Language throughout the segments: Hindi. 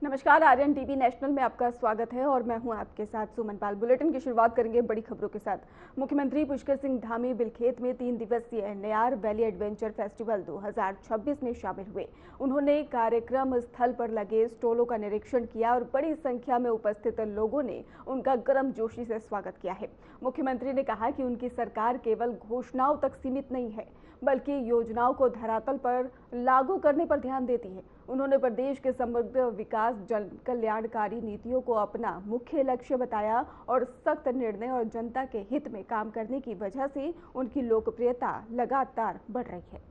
नमस्कार, आर्यन टीवी नेशनल में आपका स्वागत है और मैं हूं आपके साथ सुमन पाल। बुलेटिन की शुरुआत करेंगे बड़ी खबरों के साथ। मुख्यमंत्री पुष्कर सिंह धामी बिलखेत में 3 दिवसीय नयार वैली एडवेंचर फेस्टिवल 2026 में शामिल हुए। उन्होंने कार्यक्रम स्थल पर लगे स्टॉलों का निरीक्षण किया और बड़ी संख्या में उपस्थित लोगों ने उनका गर्मजोशी से स्वागत किया है। मुख्यमंत्री ने कहा कि उनकी सरकार केवल घोषणाओं तक सीमित नहीं है, बल्कि योजनाओं को धरातल पर लागू करने पर ध्यान देती है। उन्होंने प्रदेश के समग्र विकास जन कल्याणकारी नीतियों को अपना मुख्य लक्ष्य बताया और सख्त निर्णय और जनता के हित में काम करने की वजह से उनकी लोकप्रियता लगातार बढ़ रही है।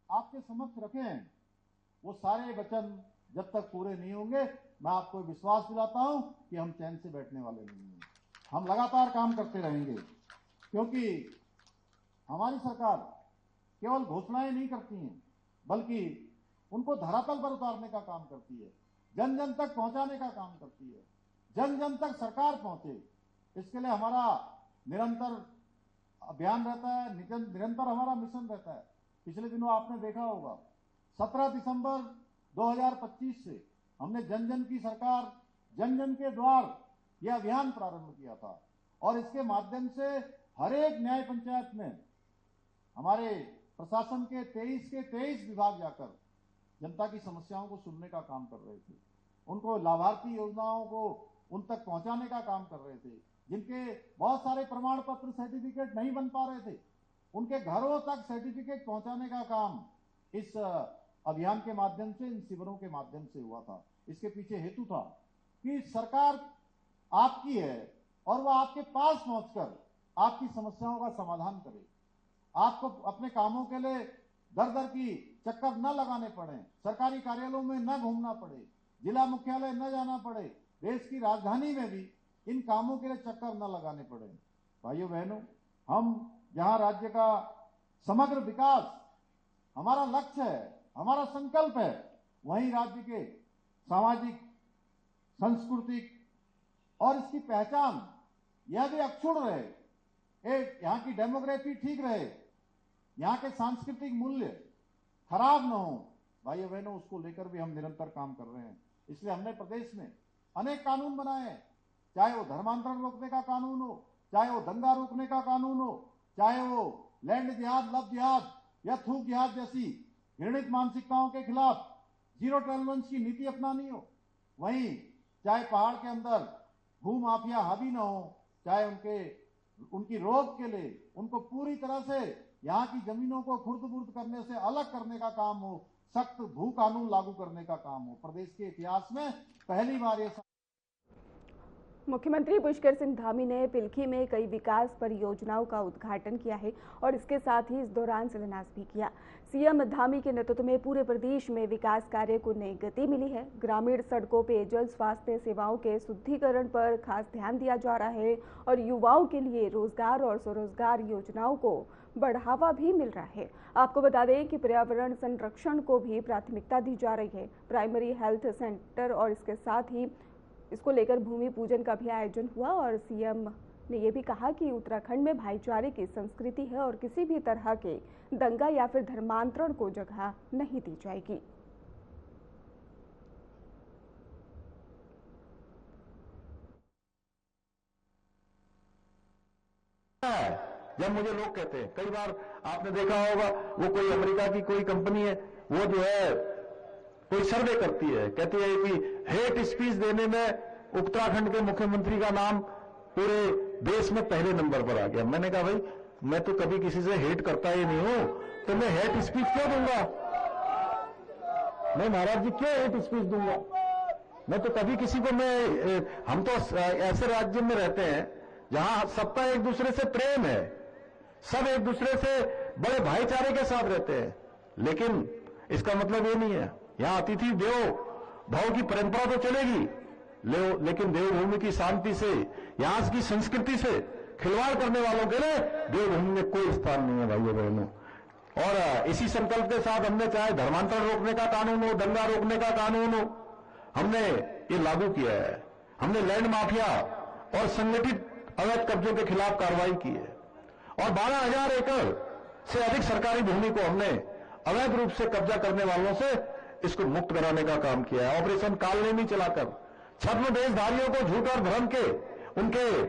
आपके समक्ष रखे हैं, वो सारे वचन जब तक पूरे नहीं होंगे, मैं आपको विश्वास दिलाता हूं कि हम चैन से बैठने वाले नहीं हैं। हम लगातार काम करते रहेंगे, क्योंकि हमारी सरकार केवल घोषणाएं नहीं करती हैं, बल्कि उनको धरातल पर उतारने का काम करती है, जन जन तक पहुंचाने का काम करती है, जन जन तक सरकार पहुंचे। इसके लिए हमारा निरंतर अभियान रहता है, निरंतर हमारा मिशन रहता है। पिछले दिनों आपने देखा होगा, 17 दिसंबर 2025 से हमने जन जन की सरकार, जन जन के द्वार यह अभियान प्रारंभ किया था और इसके माध्यम से हर एक न्याय पंचायत में हमारे प्रशासन के 23 विभाग जाकर जनता की समस्याओं को सुनने का काम कर रहे थे, उनको लाभार्थी योजनाओं को उन तक पहुंचाने का काम कर रहे थे। जिनके बहुत सारे प्रमाण पत्र सर्टिफिकेट नहीं बन पा रहे थे, उनके घरों तक सर्टिफिकेट पहुंचाने का काम इस अभियान के माध्यम से, इन शिविरों के माध्यम से हुआ था। इसके पीछे हेतु था कि सरकार आपकी है और वह आपके पास पहुंचकर आपकी समस्याओं का समाधान करे। आपको अपने कामों के लिए दर दर की चक्कर न लगाने पड़े, सरकारी कार्यालयों में न घूमना पड़े, जिला मुख्यालय न जाना पड़े, देश की राजधानी में भी इन कामों के लिए चक्कर न लगाने पड़े। भाइयों बहनों, हम जहां राज्य का समग्र विकास हमारा लक्ष्य है, हमारा संकल्प है, वहीं राज्य के सामाजिक, सांस्कृतिक और इसकी पहचान यह भी अक्षुण्ण रहे, एक यहाँ की डेमोग्राफी ठीक रहे, यहाँ के सांस्कृतिक मूल्य खराब न हो। भाइयों बहनों, उसको लेकर भी हम निरंतर काम कर रहे हैं। इसलिए हमने प्रदेश में अनेक कानून बनाए हैं, चाहे वो धर्मांतरण रोकने का कानून हो, चाहे वो दंगा रोकने का कानून हो, चाहे वो लैंड जिहाद, लव जिहाद या थूक जिहाद जैसी घृणित मानसिकताओं के खिलाफ जीरो टॉलरेंस की नीति अपनानी हो, वहीं चाहे पहाड़ के अंदर भू माफिया हावी न हो, चाहे उनकी रोक के लिए उनको पूरी तरह से यहाँ की जमीनों को खुर्द-बुर्द करने से अलग करने का काम हो, सख्त भू कानून लागू करने का काम हो। प्रदेश के इतिहास में पहली बार ये मुख्यमंत्री पुष्कर सिंह धामी ने पिलखी में कई विकास परियोजनाओं का उद्घाटन किया है और इसके साथ ही इस दौरान शिलान्यास भी किया। सीएम धामी के नेतृत्व में पूरे प्रदेश में विकास कार्य को नई गति मिली है। ग्रामीण सड़कों, पेयजल, स्वास्थ्य सेवाओं के शुद्धिकरण पर खास ध्यान दिया जा रहा है और युवाओं के लिए रोजगार और स्वरोजगार योजनाओं को बढ़ावा भी मिल रहा है। आपको बता दें कि पर्यावरण संरक्षण को भी प्राथमिकता दी जा रही है। प्राइमरी हेल्थ सेंटर और इसके साथ ही इसको लेकर भूमि पूजन का भी आयोजन हुआ और सीएम ने यह भी कहा कि उत्तराखंड में भाईचारे की संस्कृति है और किसी भी तरह के दंगा या फिर धर्मांतरण को जगह नहीं दी जाएगी। जब मुझे लोग कहते हैं, कई बार आपने देखा होगा, वो कोई अमेरिका की कोई कंपनी है, वो जो है कोई सर्वे करती है, कहती है कि हेट स्पीच देने में उत्तराखंड के मुख्यमंत्री का नाम पूरे देश में पहले नंबर पर आ गया। मैंने कहा, भाई मैं तो कभी किसी से हेट करता ही नहीं हूं, तो मैं हेट स्पीच क्यों दूंगा? मैं महाराज जी क्यों हेट स्पीच दूंगा? मैं तो कभी किसी को हम तो ऐसे राज्य में रहते हैं जहां सबका एक दूसरे से प्रेम है, सब एक दूसरे से बड़े भाईचारे के साथ रहते हैं। लेकिन इसका मतलब ये नहीं है, यहां अतिथि देवो भव की परंपरा तो चलेगी, लेकिन देवभूमि की शांति से, यहां की संस्कृति से खिलवाड़ करने वालों के लिए देवभूमि में कोई स्थान नहीं है भाइयों बहनों। और इसी संकल्प के साथ हमने चाहे धर्मांतरण रोकने का कानून हो, दंगा रोकने का कानून हो, हमने ये लागू किया है। हमने लैंड माफिया और संगठित अवैध कब्जों के खिलाफ कार्रवाई की है और 12,000 एकड़ से अधिक सरकारी भूमि को हमने अवैध रूप से कब्जा करने वालों से इसको मुक्त कराने का काम किया है। ऑपरेशन कालनेमी चलाकर छद्म देशधारियों को झूठ और भ्रम के उनके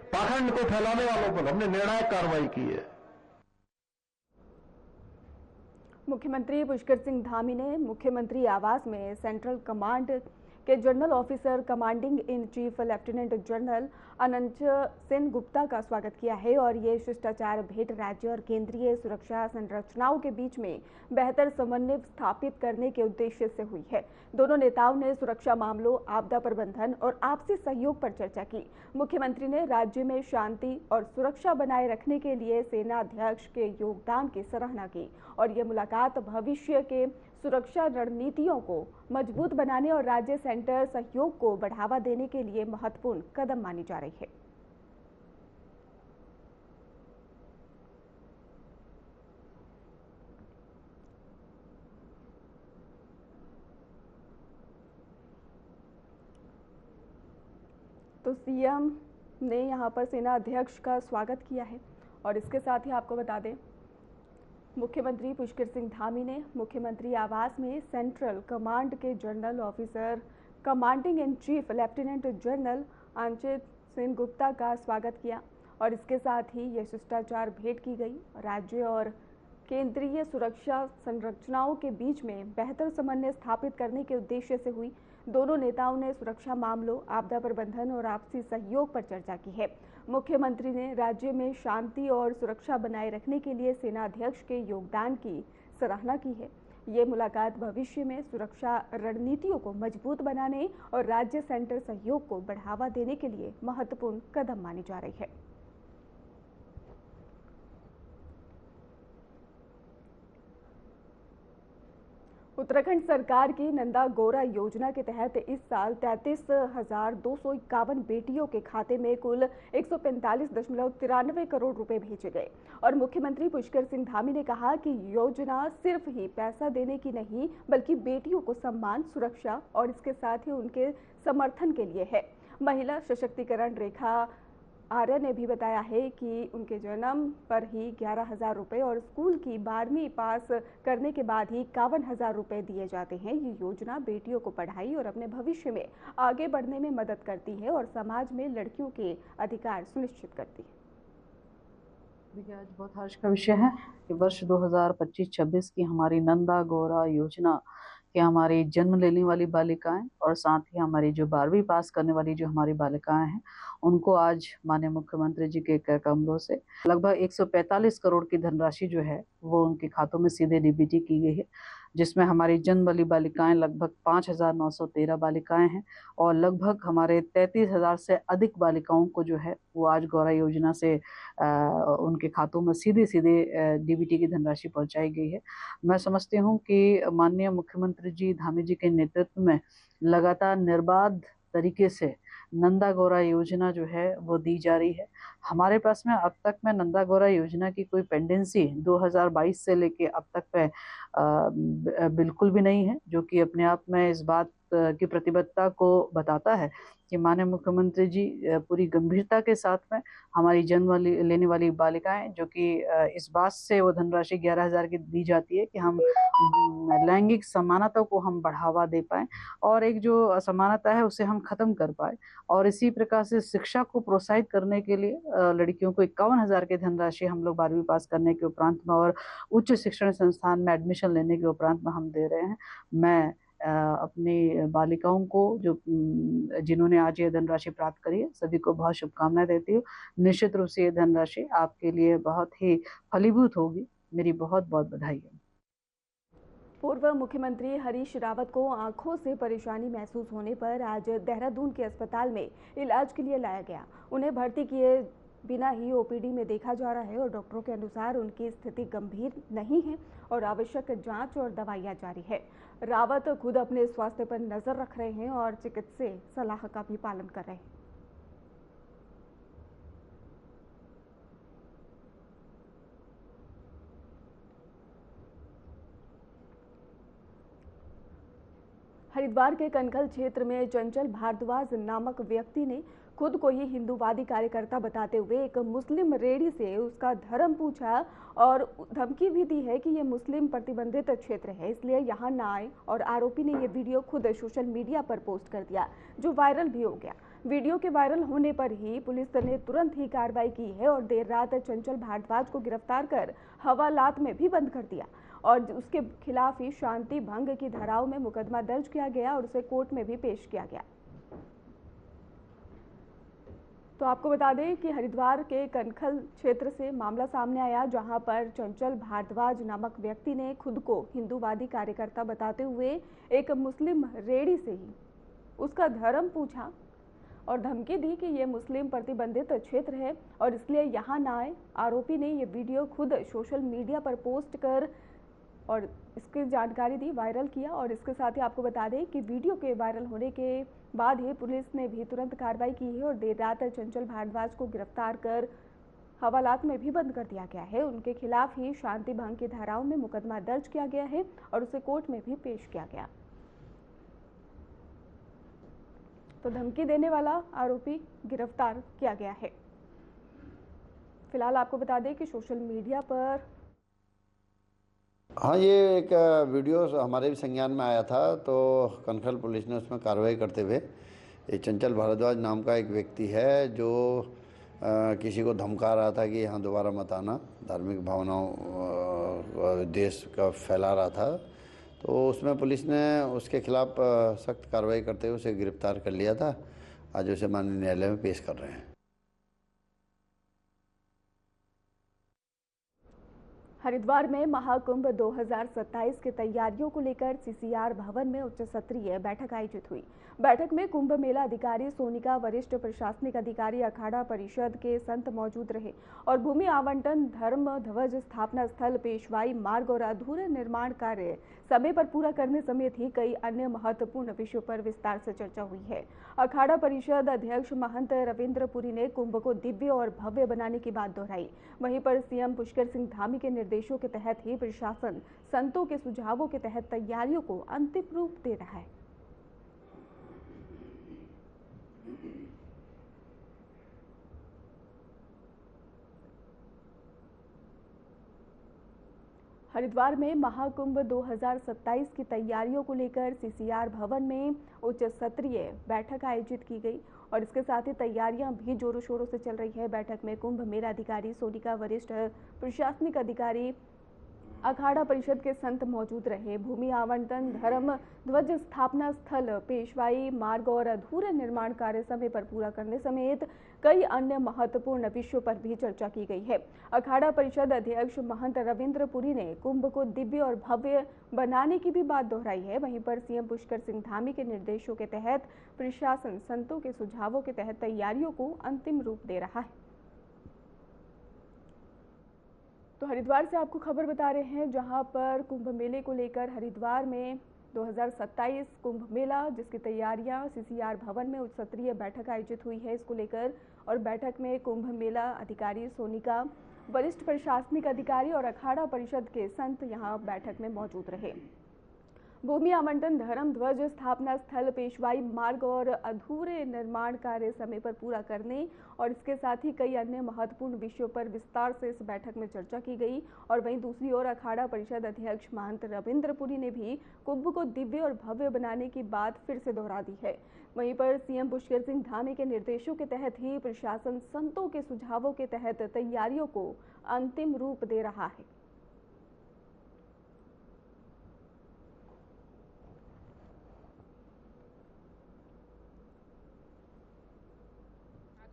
पाखंड को फैलाने वालों पर हमने निर्णायक कार्रवाई की है। मुख्यमंत्री पुष्कर सिंह धामी ने मुख्यमंत्री आवास में सेंट्रल कमांड के general officer commanding in chief lieutenant general Anant Sen Gupta का स्वागत किया है और ये शिष्टाचार भेंट राज्य और केंद्रीय सुरक्षा संरचनाओं के बीच में बेहतर समन्वय स्थापित करने के उद्देश्य से हुई है। दोनों नेताओं ने सुरक्षा मामलों, आपदा प्रबंधन और आपसी सहयोग पर चर्चा की। मुख्यमंत्री ने राज्य में शांति और सुरक्षा बनाए रखने के लिए सेना अध्यक्ष के योगदान की सराहना की और ये मुलाकात भविष्य के सुरक्षा रणनीतियों को मजबूत बनाने और राज्य सेंटर सहयोग को बढ़ावा देने के लिए महत्वपूर्ण कदम मानी जा रही है। तो सीएम ने यहां पर सेना अध्यक्ष का स्वागत किया है और इसके साथ ही आपको बता दें, मुख्यमंत्री पुष्कर सिंह धामी ने मुख्यमंत्री आवास में सेंट्रल कमांड के general officer commanding in chief lieutenant general Anant Sen Gupta का स्वागत किया और इसके साथ ही यह शिष्टाचार भेंट की गई। राज्य और केंद्रीय सुरक्षा संरचनाओं के बीच में बेहतर समन्वय स्थापित करने के उद्देश्य से हुई। दोनों नेताओं ने सुरक्षा मामलों, आपदा प्रबंधन और आपसी सहयोग पर चर्चा की है। मुख्यमंत्री ने राज्य में शांति और सुरक्षा बनाए रखने के लिए सेना अध्यक्ष के योगदान की सराहना की है। ये मुलाकात भविष्य में सुरक्षा रणनीतियों को मजबूत बनाने और राज्य सेंटर सहयोग को बढ़ावा देने के लिए महत्वपूर्ण कदम मानी जा रही है। उत्तराखंड सरकार की नंदा गौरा योजना के तहत इस साल 33,251 बेटियों के खाते में कुल 145.93 करोड़ रुपए भेजे गए और मुख्यमंत्री पुष्कर सिंह धामी ने कहा कि योजना सिर्फ ही पैसा देने की नहीं बल्कि बेटियों को सम्मान, सुरक्षा और इसके साथ ही उनके समर्थन के लिए है। महिला सशक्तिकरण रेखा आर्य ने भी बताया है कि उनके जन्म पर ही 11,000 रुपये और स्कूल की 12वीं पास करने के बाद ही 51,000 रुपये दिए जाते हैं। ये योजना बेटियों को पढ़ाई और अपने भविष्य में आगे बढ़ने में मदद करती है और समाज में लड़कियों के अधिकार सुनिश्चित करती है। देखिए, आज बहुत हर्ष का विषय है कि वर्ष 2025-26 की हमारी नंदा गौरा योजना कि हमारी जन्म लेने वाली बालिकाएं और साथ ही हमारी जो 12वीं पास करने वाली जो हमारी बालिकाएं हैं उनको आज माननीय मुख्यमंत्री जी के कर कमलों से लगभग 145 करोड़ की धनराशि जो है वो उनके खातों में सीधे डीबीटी की गई है, जिसमें हमारी जन्म वाली बालिकाएं लगभग 5,913 बालिकाएं हैं और लगभग हमारे 33,000 से अधिक बालिकाओं को जो है वो आज गौरा योजना से उनके खातों में सीधे सीधे डीबीटी की धनराशि पहुंचाई गई है। मैं समझती हूं कि माननीय मुख्यमंत्री जी धामी जी के नेतृत्व में लगातार निर्बाध तरीके से नंदा गौरा योजना जो है वो दी जा रही है। हमारे पास में अब तक में नंदा गौरा योजना की कोई पेंडेंसी 2022 से लेके अब तक पे बिल्कुल भी नहीं है, जो कि अपने आप में इस बात की प्रतिबद्धता को बताता है कि माननीय मुख्यमंत्री जी पूरी गंभीरता के साथ में हमारी जन्म लेने वाली बालिकाएं, जो कि इस बात से वो धनराशि 11,000 की दी जाती है कि हम लैंगिक समानता को हम बढ़ावा दे पाएं और एक जो असमानता है उसे हम खत्म कर पाए। और इसी प्रकार से शिक्षा को प्रोत्साहित करने के लिए लड़कियों को 51,000 की धनराशि हम लोग 12वीं पास करने के उपरांत में और उच्च शिक्षण संस्थान में एडमिशन लेने के उपरांत में हम दे रहे हैं। मैं अपनी बालिकाओं को जो जिन्होंने आज ये धनराशि प्राप्त करी है सभी को बहुत शुभकामनाएं देती हूँ। निश्चित रूप से ये धनराशि आपके लिए बहुत ही फलीभूत होगी। मेरी बहुत बहुत बधाई है। पूर्व मुख्यमंत्री हरीश रावत को आंखों से परेशानी महसूस होने पर आज देहरादून के अस्पताल में इलाज के लिए लाया गया। उन्हें भर्ती किए बिना ही ओपीडी में देखा जा रहा है और डॉक्टरों के अनुसार उनकी स्थिति गंभीर नहीं है और आवश्यक जांच और दवाइयां जारी है। रावत खुद अपने स्वास्थ्य पर नजर रख रहे हैं और चिकित्सीय सलाह का भी पालन कर रहे हैं। हरिद्वार के कनखल क्षेत्र में चंचल भारद्वाज नामक व्यक्ति ने खुद को ही हिंदूवादी कार्यकर्ता बताते हुए एक मुस्लिम रेडी से उसका धर्म पूछा और धमकी भी दी है कि ये मुस्लिम प्रतिबंधित क्षेत्र है, इसलिए यहाँ ना आए। और आरोपी ने ये वीडियो खुद सोशल मीडिया पर पोस्ट कर दिया, जो वायरल भी हो गया। वीडियो के वायरल होने पर ही पुलिस ने तुरंत ही कार्रवाई की है और देर रात चंचल भारद्वाज को गिरफ्तार कर हवालात में भी बंद कर दिया और उसके खिलाफ ही शांति भंग की धाराओं में मुकदमा दर्ज किया गया और उसे कोर्ट में भी पेश किया गया। तो आपको बता दें कि हरिद्वार के कनखल क्षेत्र से मामला सामने आया, जहां पर चंचल भारद्वाज नामक व्यक्ति ने खुद को हिंदूवादी कार्यकर्ता बताते हुए एक मुस्लिम रेडी से ही उसका धर्म पूछा और धमकी दी कि ये मुस्लिम प्रतिबंधित क्षेत्र है और इसलिए यहाँ ना आए। आरोपी ने ये वीडियो खुद सोशल मीडिया पर पोस्ट कर और इसकी जानकारी दी, वायरल किया। और इसके साथ ही आपको बता दें कि वीडियो के वायरल होने के बाद ही पुलिस ने भी तुरंत कार्रवाई की है और देर रात चंचल भारद्वाज को गिरफ्तार कर हवालात में भी बंद कर दिया गया है। उनके खिलाफ ही शांति भंग की धाराओं में मुकदमा दर्ज किया गया है और उसे कोर्ट में भी पेश किया गया। तो धमकी देने वाला आरोपी गिरफ्तार किया गया है। फिलहाल आपको बता दें कि सोशल मीडिया पर हाँ, ये एक वीडियो हमारे भी संज्ञान में आया था, तो कनखल पुलिस ने उसमें कार्रवाई करते हुए ये चंचल भारद्वाज नाम का एक व्यक्ति है जो किसी को धमका रहा था कि यहाँ दोबारा मत आना, धार्मिक भावनाओं देश का फैला रहा था। तो उसमें पुलिस ने उसके खिलाफ सख्त कार्रवाई करते हुए उसे गिरफ्तार कर लिया था। आज उसे माननीय न्यायालय में पेश कर रहे हैं। हरिद्वार में महाकुंभ 2027 की तैयारियों को लेकर सीसीआर भवन में उच्च स्तरीय बैठक आयोजित हुई। बैठक में कुंभ मेला अधिकारी सोनिका, वरिष्ठ प्रशासनिक अधिकारी, अखाड़ा परिषद के संत मौजूद रहे और भूमि आवंटन, धर्म ध्वज स्थापना स्थल, पेशवाई मार्ग और अधूरे निर्माण कार्य समय पर पूरा करने समेत ही कई अन्य महत्वपूर्ण विषयों पर विस्तार से चर्चा हुई है। अखाड़ा परिषद अध्यक्ष महंत रविंद्र पुरी ने कुंभ को दिव्य और भव्य बनाने की बात दोहराई। वहीं पर सीएम पुष्कर सिंह धामी के निर्देशों के तहत ही प्रशासन संतों के सुझावों के तहत तैयारियों को अंतिम रूप दे रहा है। हरिद्वार में महाकुंभ 2027 की तैयारियों को लेकर सीसीआर भवन में उच्च स्तरीय बैठक आयोजित की गई और इसके साथ ही तैयारियां भी जोरों शोरों से चल रही है। बैठक में कुंभ मेला अधिकारी सोनिका, वरिष्ठ प्रशासनिक अधिकारी, अखाड़ा परिषद के संत मौजूद रहे। भूमि आवंटन, धर्म ध्वज स्थापना स्थल, पेशवाई मार्ग और अधूरे निर्माण कार्य समय पर पूरा करने समेत कई अन्य महत्वपूर्ण विषयों पर भी चर्चा की गई है। अखाड़ा परिषद अध्यक्ष महंत रविंद्र पुरी ने कुंभ को दिव्य और भव्य बनाने की भी बात दोहराई है। वहीं पर सीएम पुष्कर सिंह धामी के निर्देशों के तहत प्रशासन संतों के सुझावों के तहत तैयारियों को अंतिम रूप दे रहा है। तो हरिद्वार से आपको खबर बता रहे हैं, जहां पर कुंभ मेले को लेकर हरिद्वार में 2027 कुंभ मेला जिसकी तैयारियां सीसीआर भवन में उच्च स्तरीय बैठक आयोजित हुई है इसको लेकर। और बैठक में कुंभ मेला अधिकारी सोनिका, वरिष्ठ प्रशासनिक अधिकारी और अखाड़ा परिषद के संत यहां बैठक में मौजूद रहे। भूमि आवंटन, धर्म ध्वज स्थापना स्थल, पेशवाई मार्ग और अधूरे निर्माण कार्य समय पर पूरा करने और इसके साथ ही कई अन्य महत्वपूर्ण विषयों पर विस्तार से इस बैठक में चर्चा की गई। और वहीं दूसरी ओर अखाड़ा परिषद अध्यक्ष महंत रविंद्र पुरी ने भी कुंभ को दिव्य और भव्य बनाने की बात फिर से दोहरा दी है। वहीं पर सीएम पुष्कर सिंह धामी के निर्देशों के तहत ही प्रशासन संतों के सुझावों के तहत तैयारियों को अंतिम रूप दे रहा है।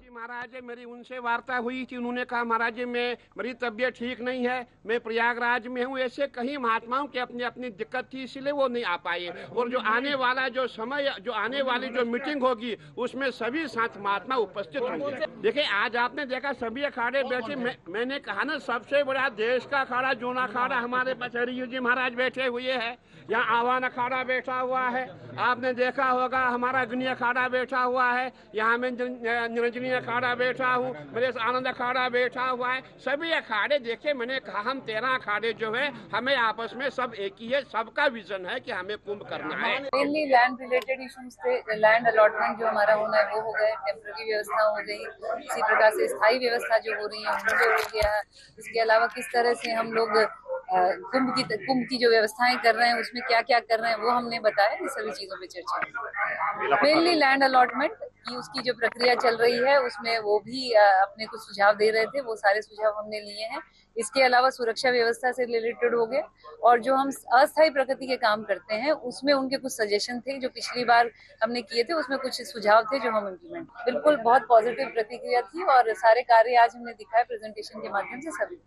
महाराज मेरी उनसे वार्ता हुई थी, उन्होंने कहा महाराज मेरी तबीयत ठीक नहीं है, मैं प्रयागराज में हूँ। ऐसे कई महात्माओं की अपनी अपनी दिक्कत थी, इसलिए वो नहीं आ पाए। और जो आने वाला जो समय, जो आने वाली जो मीटिंग होगी उसमें सभी संत महात्मा उपस्थित होंगे। देखिए आज आपने देखा सभी अखाड़े बैठे। मैंने कहा ना सबसे बड़ा देश का अखाड़ा जूना अखाड़ा हमारे पचहरी जी महाराज बैठे हुए है। यहाँ आवान अखाड़ा बैठा हुआ है, आपने देखा होगा हमारा अग्नि अखाड़ा बैठा हुआ है, यहाँ में निरंजनी अखाड़ा बैठा हूँ, मेरे आनंद अखाड़ा बैठा हुआ है, सभी अखाड़े देखे। मैंने कहा हम 13 अखाड़े जो है हमें आपस में सब एक ही है, सबका विजन है कि हमें कुंभ करना है। मेनली लैंड रिलेटेड इश्यूज थे, लैंड अलॉटमेंट जो हमारा होना है वो हो गए, टेम्पररी व्यवस्था हो गई, इसी प्रकार से स्थायी व्यवस्था जो हो रही है उनको हो गया। इसके अलावा किस तरह से हम लोग कुंभ की जो व्यवस्थाएं कर रहे हैं उसमें क्या क्या कर रहे हैं वो हमने बताया। इन सभी चीजों पे चर्चा, मेनली लैंड अलॉटमेंट की उसकी जो प्रक्रिया चल रही है उसमें वो भी अपने कुछ सुझाव दे रहे थे, वो सारे सुझाव हमने लिए हैं। इसके अलावा सुरक्षा व्यवस्था से रिलेटेड हो गए, और जो हम अस्थायी प्रकृति के काम करते हैं उसमें उनके कुछ सजेशन थे जो पिछली बार हमने किए थे, उसमें कुछ सुझाव थे जो हम इम्प्लीमेंट। बिल्कुल बहुत पॉजिटिव प्रतिक्रिया थी और सारे कार्य आज हमने दिखाए प्रेजेंटेशन के माध्यम से सभी।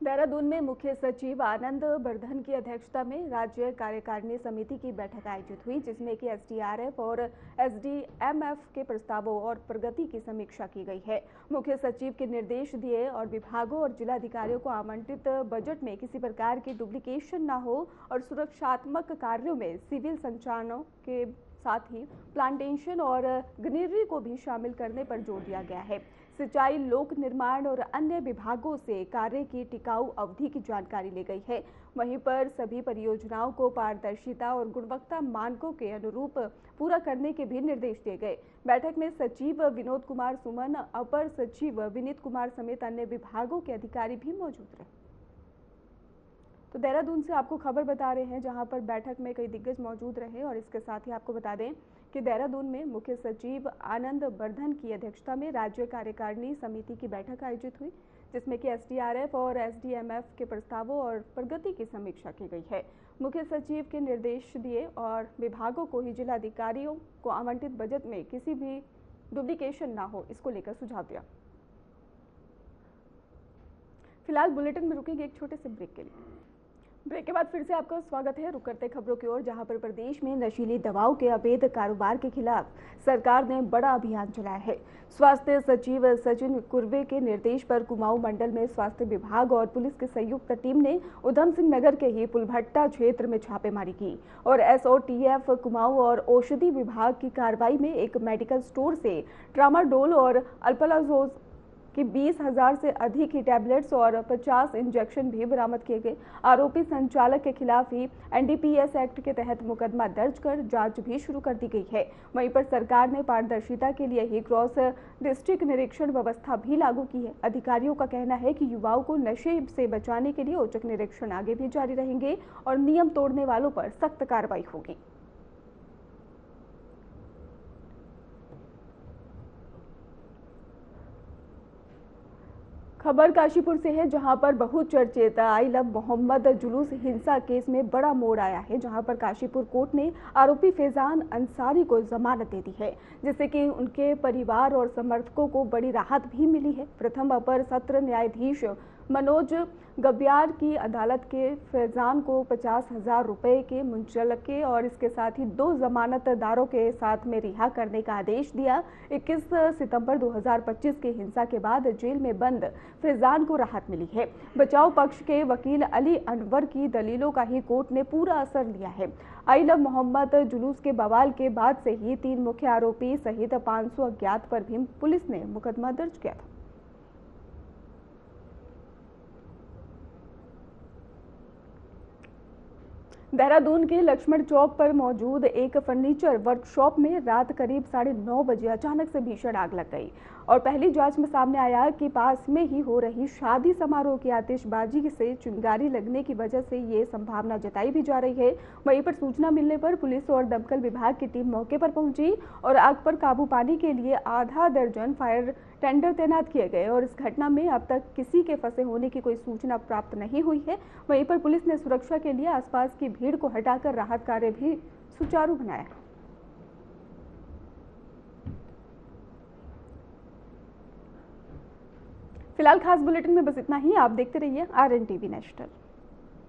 देहरादून में मुख्य सचिव आनंद बर्धन की अध्यक्षता में राज्य कार्यकारिणी समिति की बैठक आयोजित हुई, जिसमें कि एसडीआरएफ और एसडीएमएफ के प्रस्तावों और प्रगति की समीक्षा की गई है। मुख्य सचिव के निर्देश दिए और विभागों और जिलाधिकारियों को आवंटित बजट में किसी प्रकार की डुप्लीकेशन न हो और सुरक्षात्मक कार्यों में सिविल संचालनों के साथ ही प्लांटेशन और ग्रीनरी को भी शामिल करने पर जोर दिया गया है। सिंचाई, लोक निर्माण और अन्य विभागों से कार्य की टिकाऊ अवधि की जानकारी ली गई है। वहीं पर सभी परियोजनाओं को पारदर्शिता और गुणवत्ता मानकों के अनुरूप पूरा करने के भी निर्देश दिए गए। बैठक में सचिव विनोद कुमार सुमन, अपर सचिव विनीत कुमार समेत अन्य विभागों के अधिकारी भी मौजूद रहे। तो देहरादून से आपको खबर बता रहे हैं जहां पर बैठक में कई दिग्गज मौजूद रहे, और इसके साथ ही आपको बता दें कि देहरादून में मुख्य सचिव आनंद बर्धन की अध्यक्षता में राज्य कार्यकारिणी समिति की बैठक आयोजित हुई, जिसमें कि एसडीआरएफ और एसडीएमएफ के प्रस्तावों और प्रगति की समीक्षा की गई है। मुख्य सचिव के निर्देश दिए और विभागों को ही जिलाधिकारियों को आवंटित बजट में किसी भी डुप्लीकेशन ना हो, इसको लेकर सुझाव दिया। फिलहाल बुलेटिन में रुकेंगे एक छोटे से ब्रेक के लिए। ब्रेक के बाद फिर से आपका स्वागत है। रुक करते खबरों की ओर, जहां पर प्रदेश में नशीली दवाओं के अवैध कारोबार के खिलाफ सरकार ने बड़ा अभियान चलाया है। स्वास्थ्य सचिव सचिन कुर्वे के निर्देश पर कुमाऊं मंडल में स्वास्थ्य विभाग और पुलिस की संयुक्त टीम ने उधम सिंह नगर के ही पुलभट्टा क्षेत्र में छापेमारी की और एसओटीएफ कुमाऊं और औषधि विभाग की कार्रवाई में एक मेडिकल स्टोर से ट्रामाडोल और अल्प्लाजोल कि 20,000 से अधिक ही टैबलेट्स और 50 इंजेक्शन भी बरामद किए गए। आरोपी संचालक के खिलाफ ही एनडीपीएस एक्ट के तहत मुकदमा दर्ज कर जांच भी शुरू कर दी गई है। वहीं पर सरकार ने पारदर्शिता के लिए ही क्रॉस डिस्ट्रिक्ट निरीक्षण व्यवस्था भी लागू की है। अधिकारियों का कहना है कि युवाओं को नशे से बचाने के लिए औचक निरीक्षण आगे भी जारी रहेंगे और नियम तोड़ने वालों पर सख्त कार्रवाई होगी। खबर काशीपुर से है, जहां पर बहुचर्चित आई लव मोहम्मद जुलूस हिंसा केस में बड़ा मोड़ आया है, जहां पर काशीपुर कोर्ट ने आरोपी फैजान अंसारी को जमानत दे दी है, जिससे कि उनके परिवार और समर्थकों को बड़ी राहत भी मिली है। प्रथम अपर सत्र न्यायाधीश मनोज गब्यार की अदालत के फैजान को 50,000 रुपए के मुचलके और इसके साथ ही 2 जमानतदारों के साथ में रिहा करने का आदेश दिया। 21 सितंबर 2025 की हिंसा के बाद जेल में बंद फैजान को राहत मिली है। बचाव पक्ष के वकील अली अनवर की दलीलों का ही कोर्ट ने पूरा असर लिया है। आई लव मोहम्मद जुलूस के बवाल के बाद से ही 3 मुख्य आरोपी सहित 500 अज्ञात पर भी पुलिस ने मुकदमा दर्ज किया था। देहरादून के लक्ष्मण चौक पर मौजूद एक फर्नीचर वर्कशॉप में रात करीब 9:30 बजे अचानक से भीषण आग लग गई और पहली जांच में सामने आया कि पास में ही हो रही शादी समारोह की आतिशबाजी से चिंगारी लगने की वजह से ये संभावना जताई भी जा रही है। वहीं पर सूचना मिलने पर पुलिस और दमकल विभाग की टीम मौके पर पहुंची और आग पर काबू पाने के लिए आधा दर्जन फायर टेंडर तैनात किए गए और इस घटना में अब तक किसी के फंसे होने की कोई सूचना प्राप्त नहीं हुई है। वहीं पर पुलिस ने सुरक्षा के लिए आसपास की भीड़ को हटाकर राहत कार्य भी सुचारू बनाया। फिलहाल खास बुलेटिन में बस इतना ही। आप देखते रहिए RNTV नेशनल।